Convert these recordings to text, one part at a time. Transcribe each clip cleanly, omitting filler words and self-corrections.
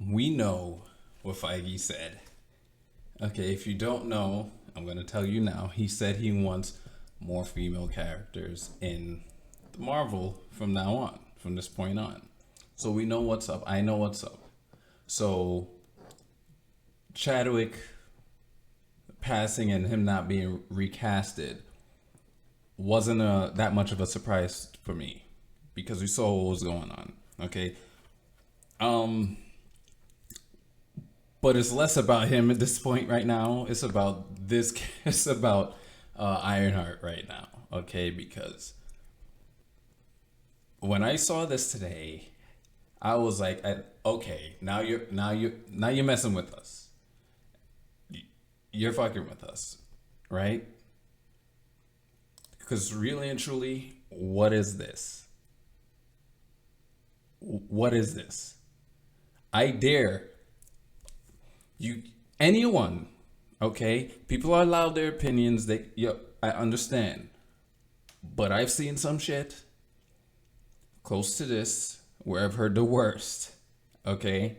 we know what Feige said. Okay, if you don't know, I'm gonna tell you now. He said he wants more female characters in the Marvel from now on, from this point on. So we know what's up. I know what's up. So Chadwick passing and him not being recasted wasn't that much of a surprise for me because we saw what was going on. Okay, um, but it's less about him at this point right now. It's about this. It's about Ironheart right now. Okay, because when I saw this today, I was like, okay, now you're messing with us. You're fucking with us, right? Because really and truly, what is this? What is this? I dare you, anyone, okay? People are allowed their opinions. I understand. But I've seen some shit close to this where I've heard the worst, okay?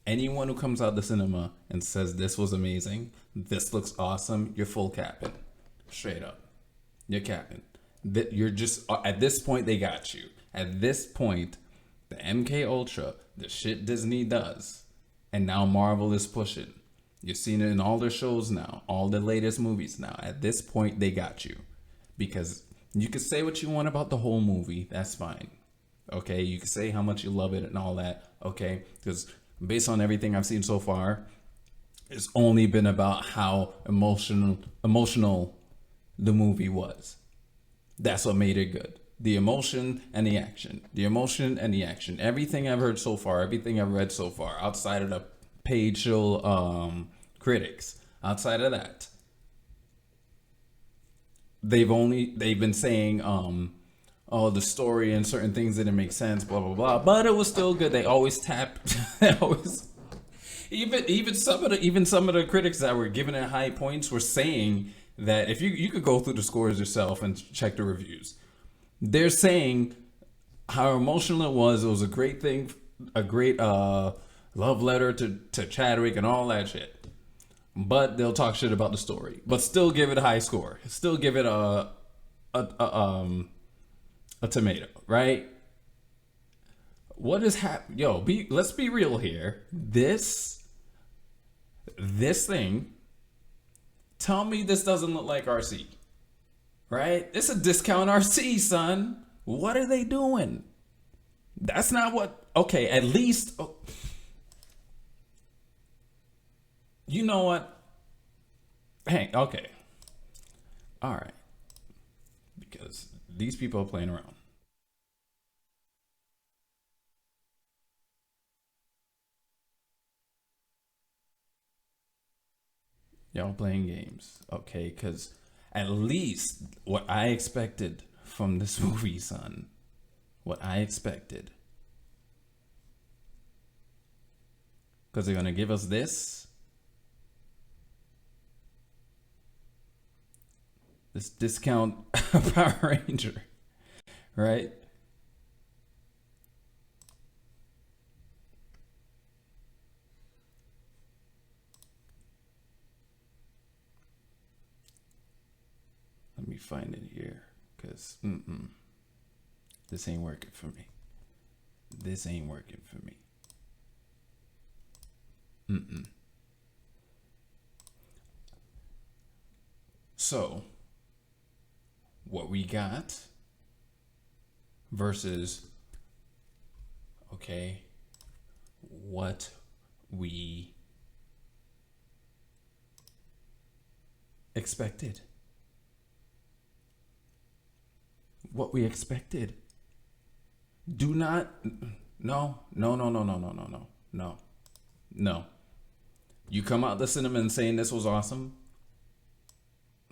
Anyone who comes out the cinema and says this was amazing, this looks awesome, you're full capping. Straight up. You're capping. You're just at this point they got you. At this point, the MK Ultra, the shit Disney does, and now Marvel is pushing. You're seeing it in all their shows now, all the latest movies now. At this point, they got you, because you can say what you want about the whole movie. That's fine. Okay, you can say how much you love it and all that. Okay, because based on everything I've seen so far, it's only been about how emotional the movie was. That's what made it good. The emotion and the action. The emotion and the action. Everything I've heard so far, everything I've read so far, outside of the paid show critics, outside of that, they've been saying oh, the story and certain things didn't make sense, blah blah blah, but it was still good. They always tap they always even some of the critics that were giving it high points were saying that if you could go through the scores yourself and check the reviews, they're saying how emotional it was. It was a great thing, a great love letter to Chadwick and all that shit. But they'll talk shit about the story, but still give it a high score. Still give it a tomato, right? What is happening? Yo, let's be real here. This thing. Tell me this doesn't look like RC, right? It's a discount RC, son. What are they doing? That's not what. Okay, at least. Oh, you know what? Hey, okay, all right. Because these people are playing around. Y'all playing games, okay? Because at least what I expected from this movie, son, what I expected, because they're gonna give us this discount Power Ranger, right? Let me find it here, because this ain't working for me. This ain't working for me. So, what we got versus, okay, what we expected. What we expected. Do not. No, no, no, no, no, no, no, no, no, no. You come out the cinema and saying this was awesome.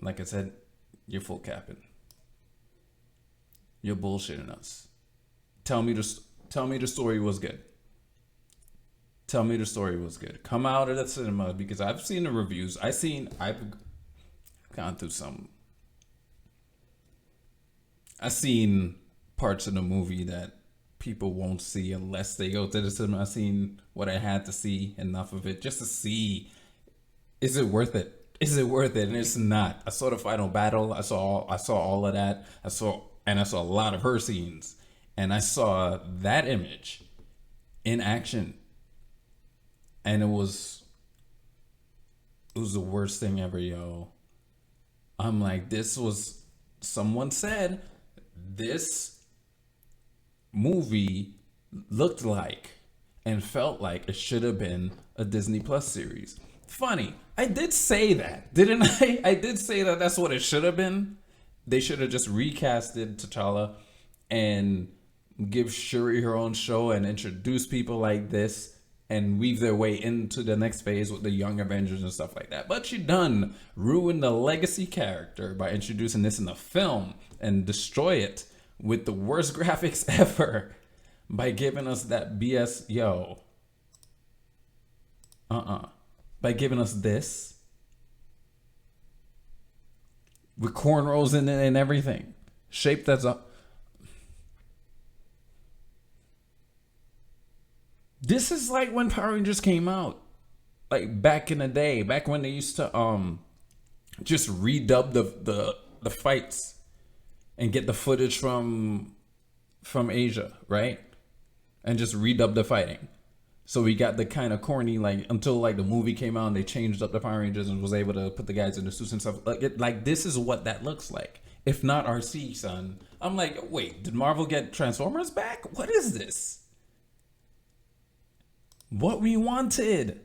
Like I said, you're full capping. You're bullshitting us. Tell me the story was good. Tell me the story was good. Come out of the cinema, because I've seen the reviews. I've gone through some. I've seen parts of the movie that people won't see unless they go to the cinema. I've seen what I had to see, enough of it just to see, is it worth it? Is it worth it? And it's not. I saw the final battle. I saw all of that. I saw a lot of her scenes, and I saw that image in action, and it was the worst thing ever, yo. I'm like, this was, someone said this movie looked like and felt like it should have been a Disney Plus series. Funny, I did say that, didn't I? I did say that that's what it should have been. They should have just recasted T'Challa and give Shuri her own show and introduce people like this and weave their way into the next phase with the Young Avengers and stuff like that. But she done ruined the legacy character by introducing this in the film and destroy it with the worst graphics ever by giving us that BS, yo. By giving us this with cornrows in it and everything, shaped as a. This is like when Power Rangers came out, like back in the day, back when they used to just redub the fights and get the footage from Asia, right? And just redub the fighting. So we got the kind of corny, like, until like the movie came out and they changed up the Power Rangers and was able to put the guys in the suits and stuff. Like this is what that looks like. If not RC, son. I'm like, wait, did Marvel get Transformers back? What is this? What we wanted.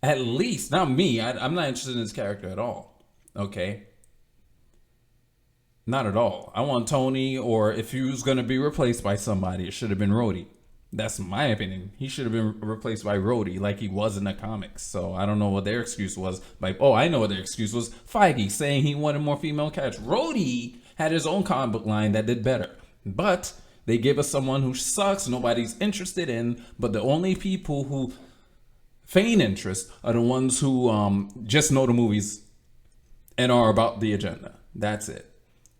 At least, not me. I'm not interested in this character at all. Okay? Not at all. I want Tony, or if he was going to be replaced by somebody, it should have been Rhodey. That's my opinion. He should have been replaced by Rhodey like he was in the comics. So I don't know what their excuse was. Like, oh, I know what their excuse was. Feige saying he wanted more female characters. Rhodey had his own comic book line that did better. But they give us someone who sucks, nobody's interested in, but the only people who feign interest are the ones who just know the movies and are about the agenda. That's it.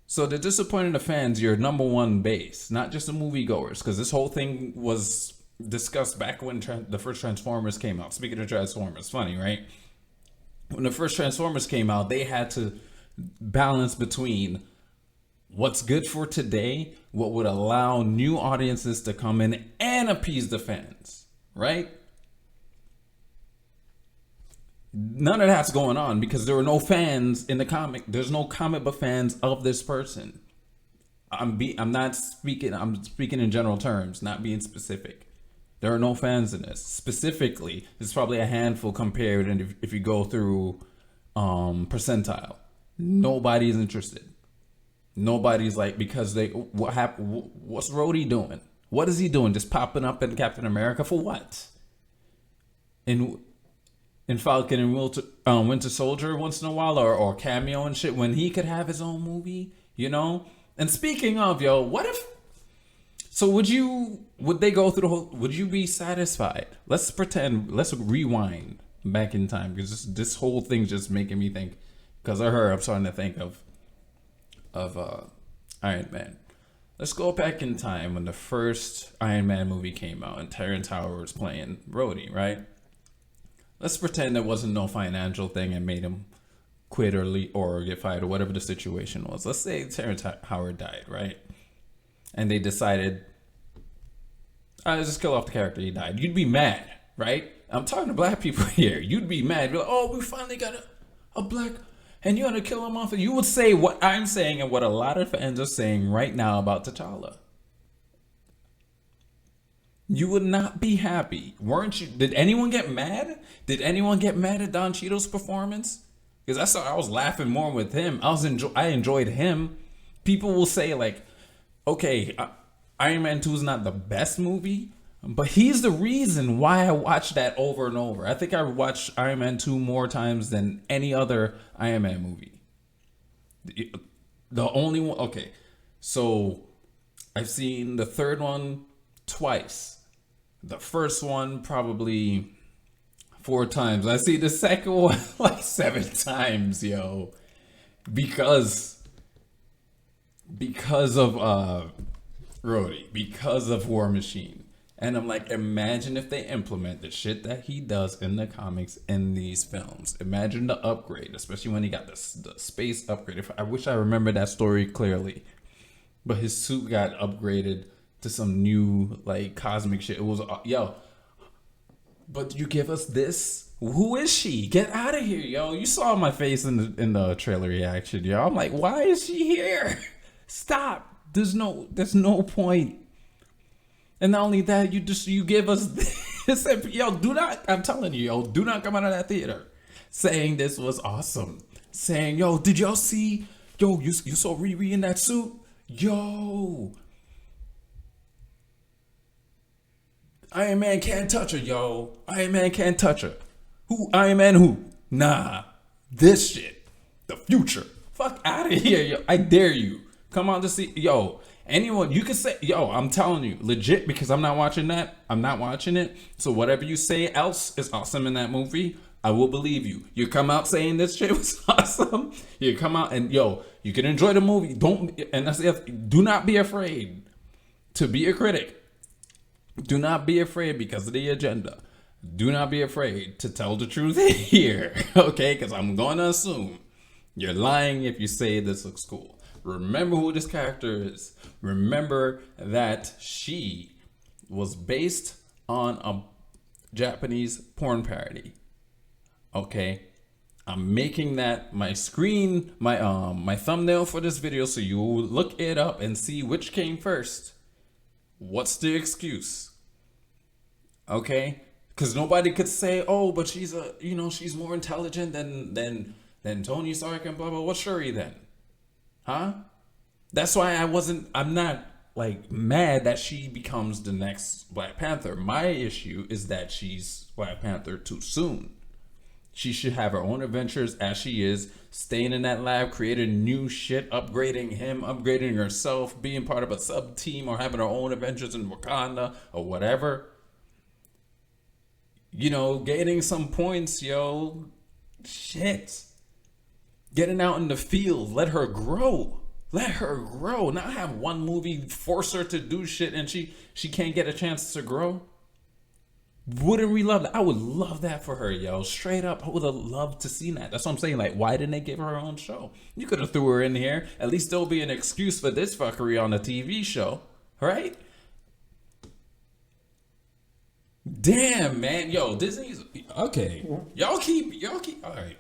So the disappointed the fans, your number one base, not just the moviegoers, because this whole thing was discussed back when the first Transformers came out. Speaking of Transformers, funny, right? When the first Transformers came out, they had to balance between what's good for today, what would allow new audiences to come in and appease the fans, right? None of that's going on because there are no fans in the comic. There's no comic book fans of this person. I'm speaking in general terms, not being specific. There are no fans in this. Specifically, there's probably a handful compared, and if you go through percentile, nobody's interested. Nobody's like, because what's Rhodey doing? What is he doing? Just popping up in Captain America for what? In Falcon and Winter Soldier once in a while, or cameo and shit, when he could have his own movie, you know? And speaking of, yo, what if, so would they go through the whole, would you be satisfied? Let's rewind back in time, because this whole thing's just making me think, because of her, I'm starting to think of Iron Man. Let's go back in time when the first Iron Man movie came out and Terrence Howard was playing Rhodey, right? Let's pretend there wasn't no financial thing and made him quit or get fired or whatever the situation was. Let's say Terrence Howard died, right? And they decided, let's just kill off the character, he died. You'd be mad, right? I'm talking to black people here. You'd be mad. You're like, oh, we finally got a black, and you're going to kill him off. And you would say what I'm saying and what a lot of fans are saying right now about T'Challa. You would not be happy, weren't you? Did anyone get mad? Did anyone get mad at Don Cheadle's performance? Because I was laughing more with him. I enjoyed him. People will say like, okay, Iron Man 2 is not the best movie, but he's the reason why I watched that over and over. I think I watched Iron Man 2 more times than any other Iron Man movie. The only one, okay, so I've seen the third one twice. The first one probably 4 times. I see the second one like 7 times, yo. Because of Rhodey, because of War Machine. And I'm like, imagine if they implement the shit that he does in the comics in these films. Imagine the upgrade, especially when he got the space upgrade. I wish I remember that story clearly. But his suit got upgraded to some new, like, cosmic shit. It was, yo, but you give us this? Who is she? Get out of here, yo. You saw my face in the trailer reaction, yo. I'm like, why is she here? Stop. There's no point. And not only that, you give us this. Yo, I'm telling you, yo, do not come out of that theater saying this was awesome. Saying, yo, did y'all see, yo, you saw Riri in that suit? Yo. Iron Man can't touch her, yo. Iron Man can't touch her. Who? Iron Man who? Nah. This shit. The future. Fuck out of here, yo. I dare you. Come on to see, yo. Anyone, you can say, yo, I'm telling you, legit, because I'm not watching that. I'm not watching it. So whatever you say else is awesome in that movie, I will believe you. You come out saying this shit was awesome. You come out and, yo, you can enjoy the movie. Do not be afraid to be a critic. Do not be afraid because of the agenda. Do not be afraid to tell the truth here, okay? Because I'm going to assume you're lying if you say this looks cool. Remember who this character is. Remember that she was based on a Japanese porn parody. Okay? I'm making that my screen, my thumbnail for this video, so you will look it up and see which came first. What's the excuse? Okay? Because nobody could say, oh, but she's more intelligent than Tony Stark and blah blah. What's Shuri then? Huh? That's why I'm not like mad that she becomes the next Black Panther. My issue is that she's Black Panther too soon. She should have her own adventures as she is, staying in that lab, creating new shit, upgrading him, upgrading herself, being part of a sub team, or having her own adventures in Wakanda or whatever. You know, gaining some points, yo. Shit. Getting out in the field, let her grow. Let her grow. Not have one movie force her to do shit and she can't get a chance to grow. Wouldn't we love that? I would love that for her, yo. Straight up, I would have loved to see that. That's what I'm saying. Like, why didn't they give her own show? You could have threw her in here. At least there'll be an excuse for this fuckery on the TV show. Right? Damn, man. Yo, Disney's... Okay. Y'all keep... All right.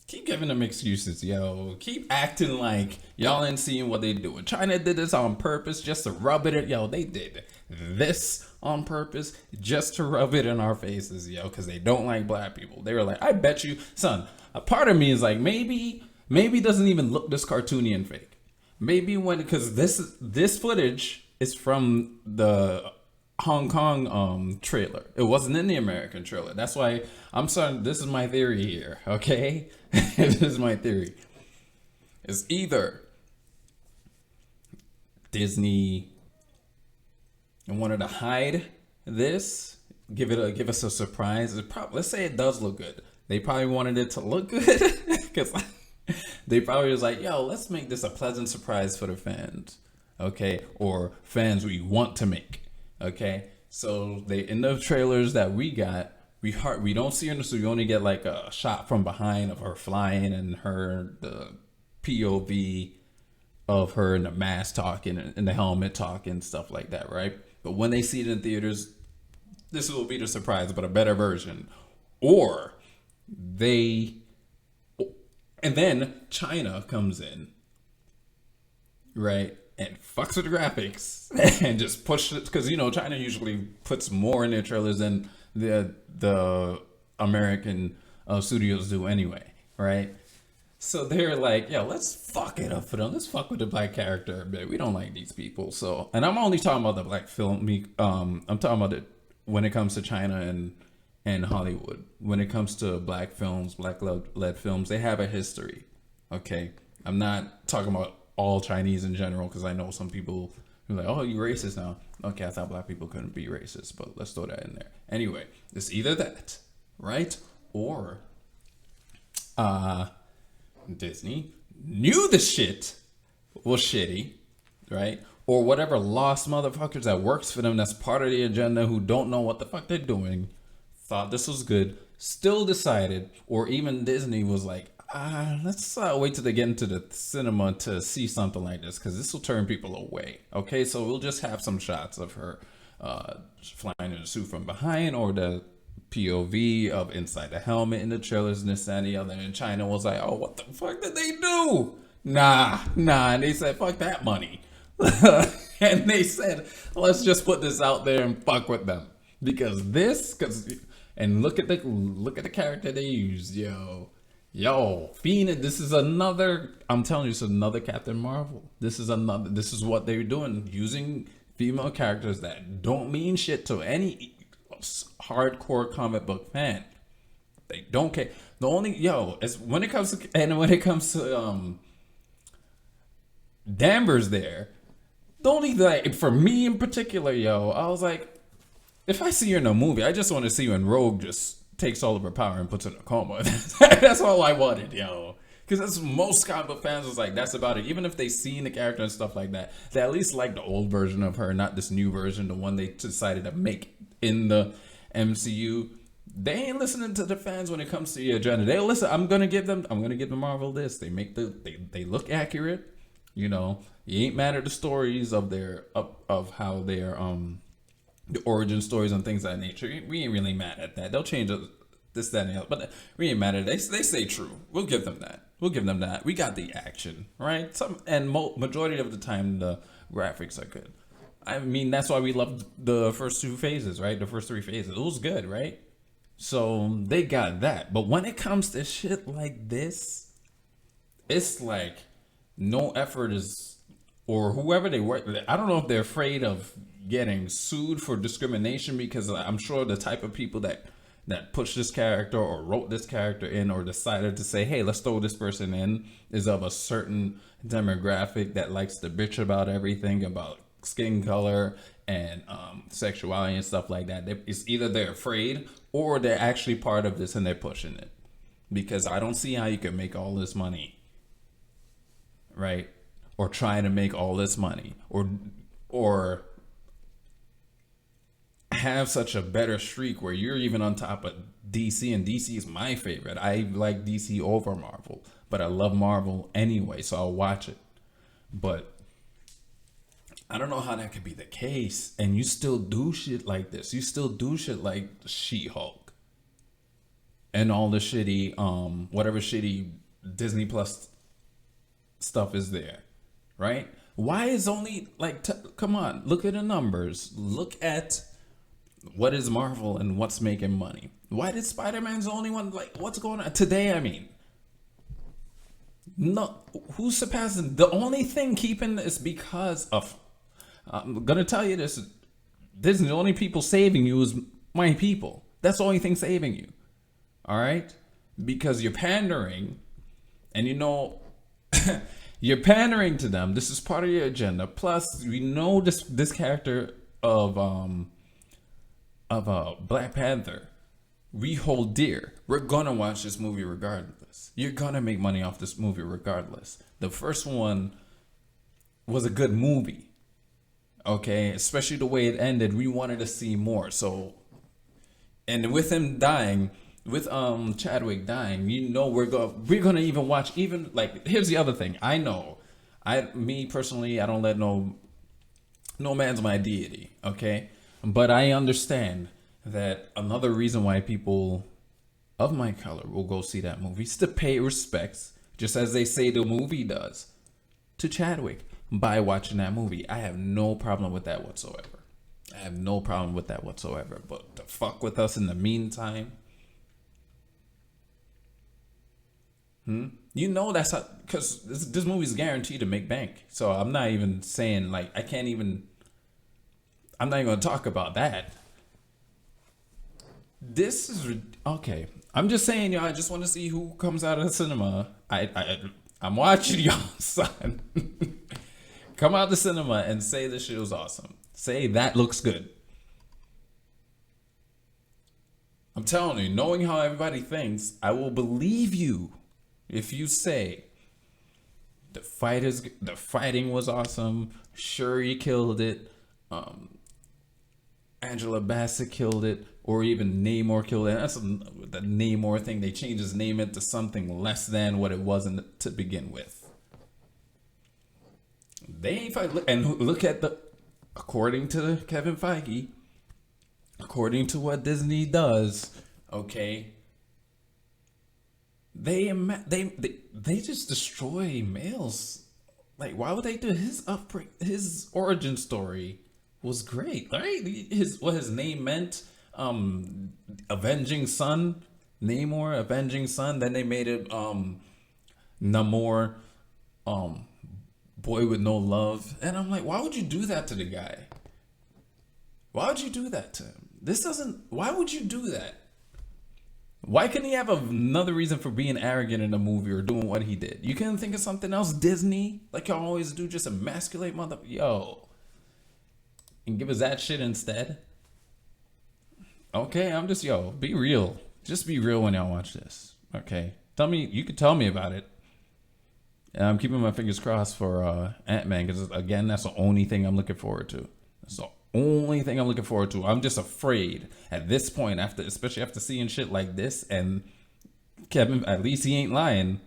Keep giving them excuses, yo. Keep acting like y'all ain't seeing what they doing. China did this on purpose just to rub it in. Yo, they did this on purpose just to rub it in our faces, yo, because they don't like Black people. They were like, I bet you, son, a part of me is like, maybe it doesn't even look this cartoony and fake. Maybe because this footage is from the Hong Kong trailer. It wasn't in the American trailer. That's why I'm sorry. This is my theory here. Okay, this is my theory. It's either Disney wanted to hide this, give us a surprise. Let's say it does look good. They probably wanted it to look good because they probably was like, yo, let's make this a pleasant surprise for the fans. Okay, or fans we want to make. Okay, so they in the trailers that we got, we don't see her, so we only get like a shot from behind of her flying and the POV of her in the mask talking and the helmet talking, stuff like that, right? But when they see it in theaters, this will be the surprise, but a better version. Or and then China comes in, right? And fucks with the graphics and just push it, because China usually puts more in their trailers than the American studios do anyway, right? So they're like, yo, let's fuck it up for them. Let's fuck with the Black character a bit. We don't like these people. So, and I'm only talking about the Black film. I'm talking about it when it comes to China and Hollywood. When it comes to Black films, Black-led films, they have a history. Okay, I'm not talking about all Chinese in general, because I know some people who are like, oh, you racist now. Okay, I thought Black people couldn't be racist, but let's throw that in there. Anyway, it's either that, right? Or Disney knew the shit was shitty, right? Or whatever lost motherfuckers that works for them that's part of the agenda who don't know what the fuck they're doing, thought this was good, still decided, or even Disney was like, let's wait till they get into the cinema to see something like this because this will turn people away. Okay, so we'll just have some shots of her flying in a suit from behind, or the POV of inside the helmet in the trailers and this and the other. And China was like, oh, what the fuck did they do? Nah. And they said, fuck that money. And they said, let's just put this out there and fuck with them. Because and look at the character they used, Yo, Phoenix, this is another, I'm telling you, this is another Captain Marvel. This is what they're doing, using female characters that don't mean shit to any hardcore comic book fan. They don't care. The only when it comes to Danvers there, the only like for me in particular, I was like, if I see you in a movie, I just want to see you in Rogue just takes all of her power and puts her in a coma. That's all I wanted, Because that's most comic book fans was like, that's about it. Even if they seen the character and stuff like that, they at least like the old version of her, not this new version, the one they decided to make in the MCU. They ain't listening to the fans when it comes to the agenda. They listen. I'm gonna give them Marvel this. They make they look accurate. You ain't mad at the stories of their of how their the origin stories and things of that nature. We ain't really mad at that. They'll change this, that, and the other. But we ain't mad at it. They stay true. We'll give them that. We got the action, right? Majority of the time, the graphics are good. I mean, that's why we loved the first two phases, right? The first three phases. It was good, right? So they got that. But when it comes to shit like this, it's like no effort is, or whoever they work with, I don't know if they're afraid of getting sued for discrimination, because I'm sure the type of people that pushed this character or wrote this character in or decided to say, hey, let's throw this person in, is of a certain demographic that likes to bitch about everything, about skin color and sexuality and stuff like that. It's either they're afraid or they're actually part of this and they're pushing it. Because I don't see how you can make all this money, right? Or try to make all this money, or have such a better streak where you're even on top of DC, and DC is my favorite. I like DC over Marvel, but I love Marvel anyway, so I'll watch it. But I don't know how that could be the case, and you still do shit like this. You still do shit like She-Hulk and all the shitty whatever shitty Disney Plus stuff is there, right? Why is only like come on, look at the numbers, look at what is Marvel and what's making money. Why did Spider-Man's the only one? Like, what's going on today? I mean, no, who's surpassing? The only thing keeping is because of, I'm gonna tell you this is the only people saving you is my people. That's the only thing saving you. All right, because you're pandering, and you're pandering to them. This is part of your agenda. Plus, we know this character of Black Panther, we hold dear. We're gonna watch this movie regardless. You're gonna make money off this movie regardless. The first one was a good movie, okay? Especially the way it ended. We wanted to see more. So, and with him dying, with Chadwick dying, we're gonna even watch. Even like, here's the other thing. Me personally, I don't let no man's my deity, okay? But I understand that another reason why people of my color will go see that movie is to pay respects, just as they say the movie does, to Chadwick by watching that movie. I have no problem with that whatsoever. But to fuck with us in the meantime, that's how, because this movie's guaranteed to make bank. So I'm not even saying like I'm not even going to talk about that. This is okay. I'm just saying, y'all. I just want to see who comes out of the cinema. I'm watching y'all, son. Come out the cinema and say this shit was awesome. Say that looks good. I'm telling you, knowing how everybody thinks, I will believe you if you say The fighting was awesome. Shuri killed it. Um, Angela Bassett killed it, or even Namor killed it. That's the Namor thing. They changed his name into something less than what it was to begin with. They ain't fight. And look at the, according to Kevin Feige, according to what Disney does, okay, they just destroy males. Like, why would they do his origin story was great, right? What his name meant, avenging son, Namor, avenging son. Then they made it Namor, um, boy with no love. And I'm like, why would you do that to the guy? Why would you do that to him? This doesn't. Why would you do that? Why couldn't he have another reason for being arrogant in the movie or doing what he did? You couldn't think of something else, Disney, like y'all always do, just emasculate and give us that shit instead. Okay, I'm just be real. Just be real when y'all watch this. Okay, you could tell me about it. And I'm keeping my fingers crossed for Ant-Man because again, that's the only thing I'm looking forward to. That's the only thing I'm looking forward to. I'm just afraid at this point, especially after seeing shit like this, and Kevin, at least he ain't lying,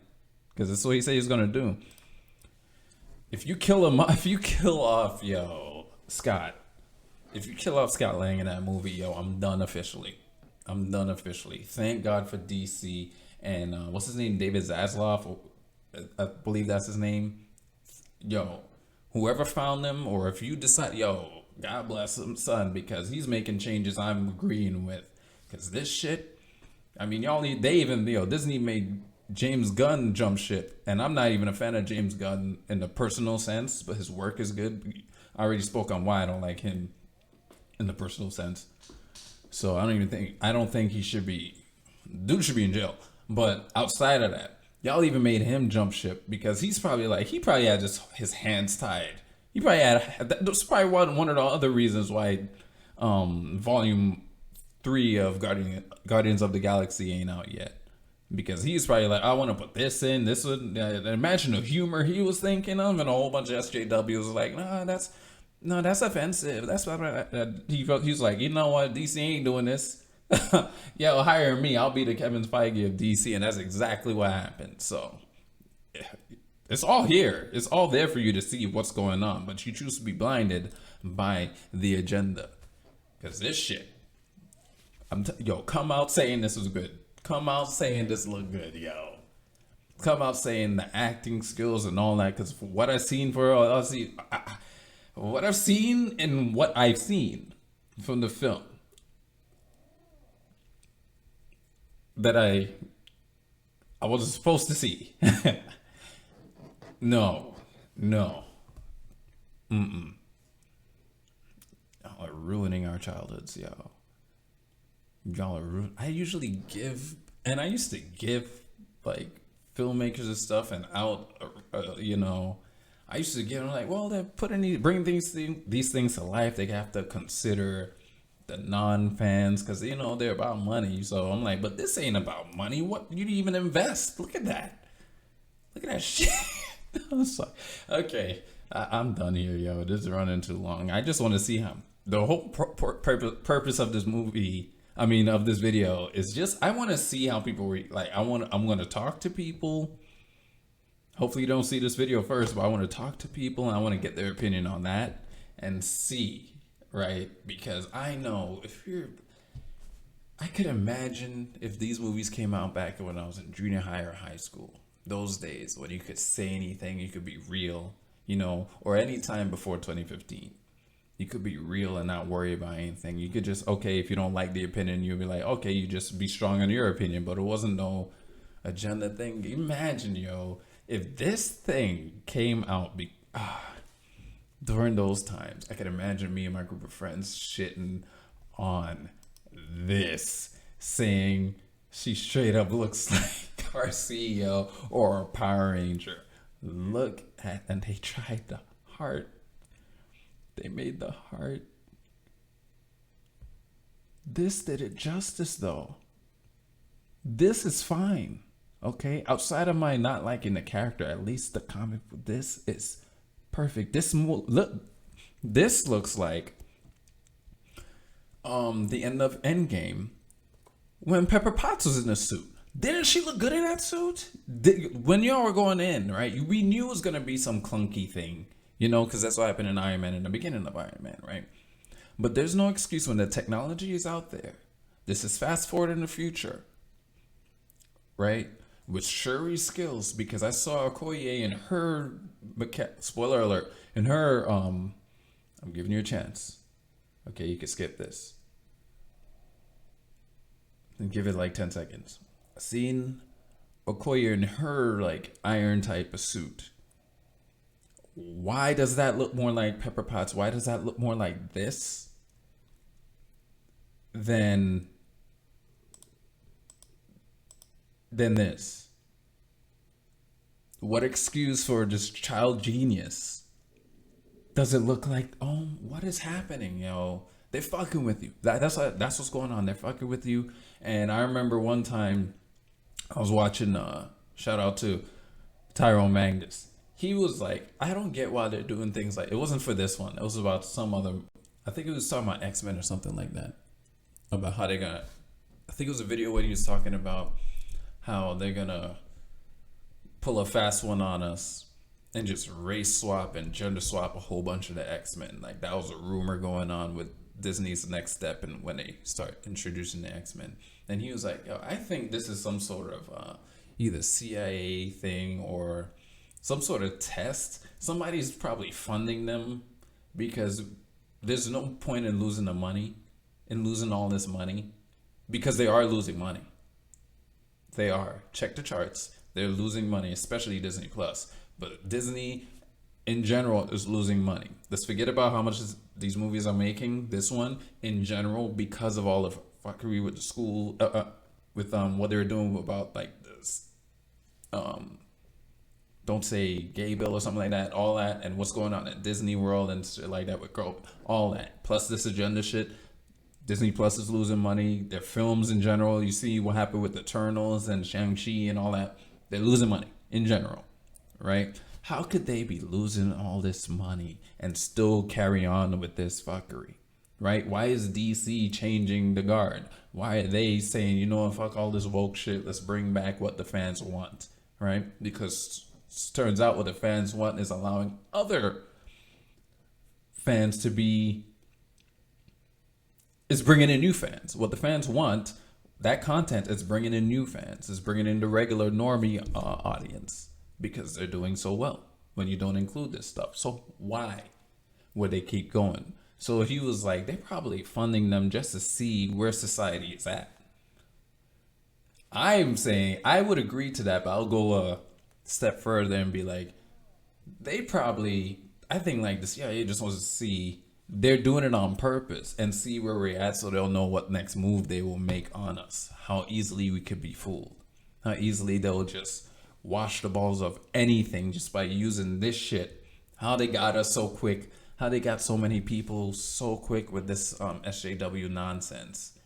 because that's what he said he's gonna do. If you kill off Scott, if you kill off Scott Lang in that movie, I'm done officially. I'm done officially. Thank God for DC and what's his name, David Zaslav, I believe that's his name. Whoever found them, or if you decide, God bless him, son, because he's making changes I'm agreeing with. Because this shit, I mean, Disney made James Gunn jump ship, and I'm not even a fan of James Gunn in the personal sense, but his work is good. I already spoke on why I don't like him in the personal sense. So I don't think dude should be in jail. But outside of that, y'all even made him jump ship because he probably had just his hands tied. He probably that's probably one of the other reasons why volume 3 of Guardians of the Galaxy ain't out yet. Because he's probably like, I want to put this in, this one. Imagine the humor he was thinking of, and a whole bunch of SJWs was like, that's offensive. That's what he was like, you know what, DC ain't doing this. Hire me. I'll be the Kevin Feige of DC, and that's exactly what happened. So it's all here. It's all there for you to see what's going on, but you choose to be blinded by the agenda. Because this shit, come out saying this was good. Come out saying this looked good, Come out saying the acting skills and all that. Because what I've seen what I've seen and what I've seen from the film, that I wasn't supposed to see. No. Y'all are ruining our childhoods, Y'all are I used to give like filmmakers and stuff and I used to give them like, well, they're bring these things to life. They have to consider the non-fans because they're about money. So I'm like, but this ain't about money. What you even invest? Look at that shit. Okay, I'm done here, This is running too long. I just want to see how the whole purpose of this movie, of this video, is just I want to see how people I'm going to talk to people. Hopefully you don't see this video first, but I want to talk to people and I want to get their opinion on that and see, right? Because I know I could imagine if these movies came out back when I was in junior high or high school, those days when you could say anything, you could be real, or any time before 2015. You could be real and not worry about anything. You could just, if you don't like the opinion, you'll be like, okay, you just be strong on your opinion, but it wasn't no agenda thing. Imagine, if this thing came out during those times, I could imagine me and my group of friends shitting on this, saying she straight up looks like our CEO or a Power Ranger. And they tried the heart. They made the heart. This did it justice, though. This is fine. Okay, outside of my not liking the character, at least the comic this is perfect. Look, this looks like the end of Endgame when Pepper Potts was in the suit. Didn't she look good in that suit? When y'all were going in, right? We knew it was gonna be some clunky thing, because that's what happened in Iron Man in the beginning of Iron Man, right? But there's no excuse when the technology is out there. This is fast forward in the future, right? With Shuri's skills, because I saw Okoye in her spoiler alert, in her I'm giving you a chance. Okay, you can skip this. And give it like 10 seconds. Seen Okoye in her like iron type of suit. Why does that look more like Pepper Potts? Why does that look more like this than this? What excuse for just child genius does it look like? Oh, what is happening, yo? They're fucking with you. That's what's going on. They're fucking with you. And I remember one time I was watching. Shout out to Tyrone Magnus. He was like, I don't get why they're doing things like. It wasn't for this one. It was about some other. I think it was talking about X-Men or something like that. About how they're gonna. I think it was a video where he was talking about how they're gonna pull a fast one on us and just race swap and gender swap a whole bunch of the X-Men. Like that was a rumor going on with Disney's next step and when they start introducing the X-Men. And he was like, yo, I think this is some sort of either CIA thing or some sort of test. Somebody's probably funding them because there's no point in losing the money and losing all this money because they are losing money. They are. Check the charts. They're losing money, especially Disney Plus. But Disney, in general, is losing money. Let's forget about how much these movies are making. This one, in general, because of all the fuckery with the school, with what they were doing about like this, don't say gay bill or something like that. All that and what's going on at Disney World and shit like that with girl, all that. Plus this agenda shit. Disney Plus is losing money. Their films in general, you see what happened with Eternals and Shang-Chi and all that. They're losing money in general, right? How could they be losing all this money and still carry on with this fuckery, right? Why is DC changing the guard? Why are they saying, fuck all this woke shit, let's bring back what the fans want, right? Because it turns out what the fans want is allowing other fans to be, is bringing in new fans. What the fans want, that content is bringing in new fans, is bringing in the regular normie audience. Because they're doing so well when you don't include this stuff. So why would they keep going? So he was like, they're probably funding them just to see where society is at. I'm saying I would agree to that, but I'll go a step further and be like, I think like the CIA just wants to see, they're doing it on purpose and see where we're at so they'll know what next move they will make on us. How easily we could be fooled. How easily they'll just wash the balls of anything just by using this shit. How they got us so quick. How they got so many people so quick with this SJW nonsense,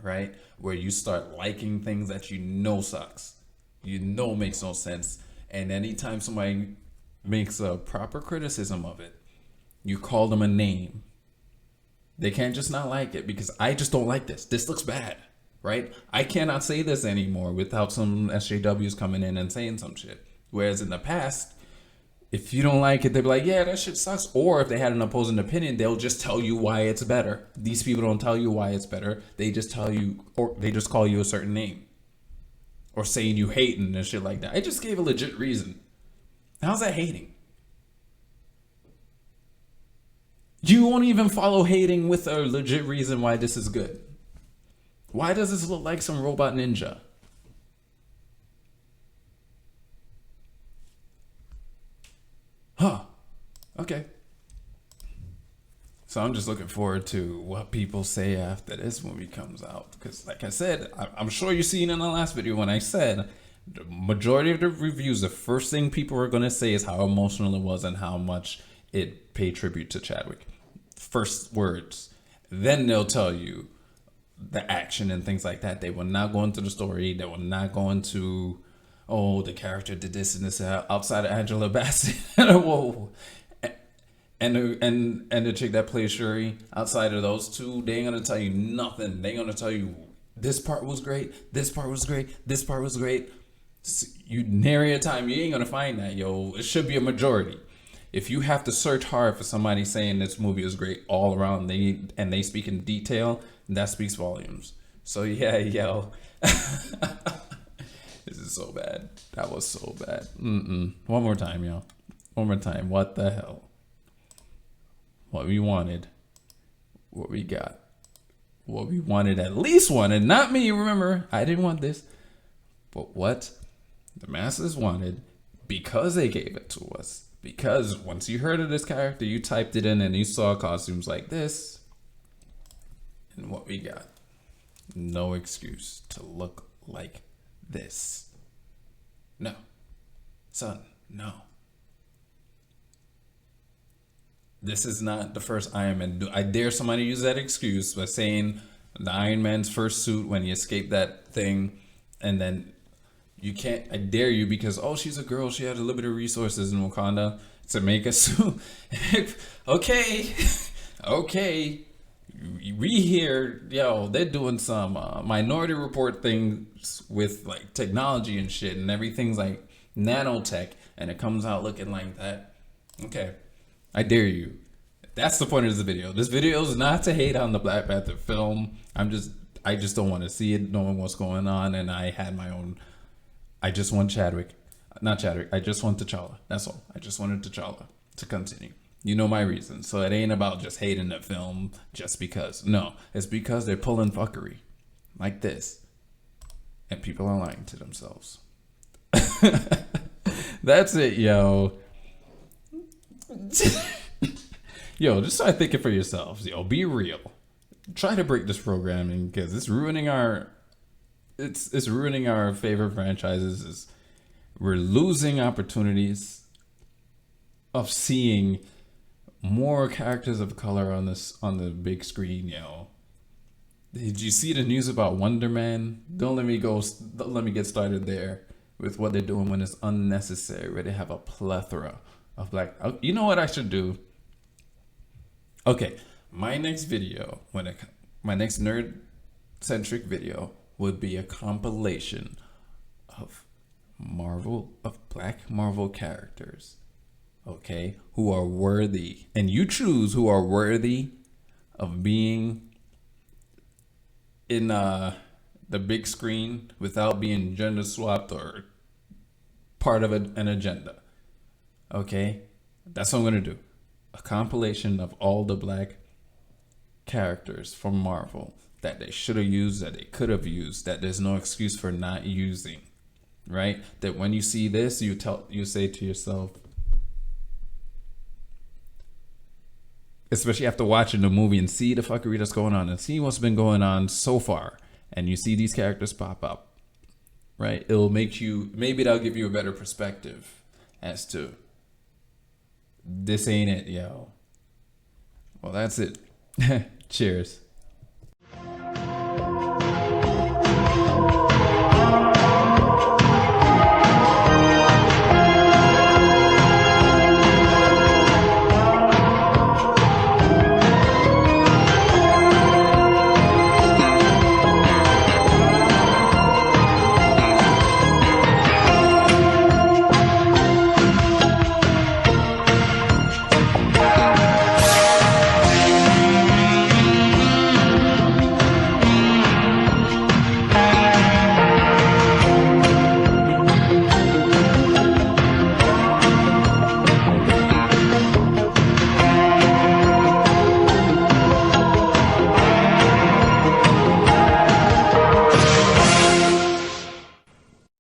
right? Where you start liking things that sucks. Makes no sense. And anytime somebody makes a proper criticism of it, you call them a name. They can't just not like it because I just don't like this. This looks bad. Right? I cannot say this anymore without some SJWs coming in and saying some shit. Whereas in the past, if you don't like it, they'll be like, yeah, that shit sucks. Or if they had an opposing opinion, they'll just tell you why it's better. These people don't tell you why it's better. They just tell you, or they just call you a certain name. Or saying you hating and shit like that. I just gave a legit reason. How's that hating? You won't even follow hating with a legit reason why this is good. Why does this look like some robot ninja? Huh. Okay. So I'm just looking forward to what people say after this movie comes out. Because like I said, I'm sure you've seen in the last video when I said the majority of the reviews, the first thing people are going to say is how emotional it was and how much it paid tribute to Chadwick. First words. Then they'll tell you the action and things like that. They will not go into the story. They will not go into oh, the character did this and this outside of Angela Bassett. Whoa. And the chick that plays Shuri, outside of those two, they ain't gonna tell you nothing. They gonna tell you this part was great, this part was great, this part was great. You nary a time, you ain't gonna find that, yo. It should be a majority. If you have to search hard for somebody saying this movie is great all around, they speak in detail, that speaks volumes. So yeah, yo. This is so bad. That was so bad. One more time, yo. One more time. What the hell? What we wanted, what we got, what we wanted, at least wanted, not me, remember, I didn't want this, but what the masses wanted, because they gave it to us, because once you heard of this character, you typed it in and you saw costumes like this, and what we got, no excuse to look like this. No, son, no. This is not the first Iron Man. I dare somebody use that excuse by saying the Iron Man's first suit when he escaped that thing, and then you can't. I dare you, because oh, she's a girl. She had a limited resources in Wakanda to make a suit. Okay, okay. We here, yo, they're doing some Minority Report things with like technology and shit, and everything's like nanotech, and it comes out looking like that. Okay. I dare you. That's the point of this video. This video is not to hate on the Black Panther film. I just don't want to see it, knowing what's going on. And I had my own. I just want Chadwick, not Chadwick. I just want T'Challa. That's all. I just wanted T'Challa to continue. You know my reason. So it ain't about just hating the film just because. No, it's because they're pulling fuckery like this, and people are lying to themselves. That's it, yo. Yo, just start thinking for yourselves. Yo, be real. Try to break this programming, because it's ruining our ruining our favorite franchises. We're losing opportunities of seeing more characters of color on the big screen, yo. Did you see the news about Wonder Man? Don't let me get started there with what they're doing when it's unnecessary, where they have a plethora of black. You know what I should do? Okay, my next video, my next nerd-centric video would be a compilation of black Marvel characters, okay, who are worthy, and you choose who are worthy of being in the big screen without being gender swapped or part of an agenda. Okay, that's what I'm gonna do. A compilation of all the black characters from Marvel that they should have used, that they could have used, that there's no excuse for not using. Right? That when you see this, you say to yourself, especially after watching the movie and see the fuckery that's going on and see what's been going on so far, and you see these characters pop up, right? It'll make you, maybe that'll give you a better perspective as to, this ain't it, yo. Well, that's it. Cheers.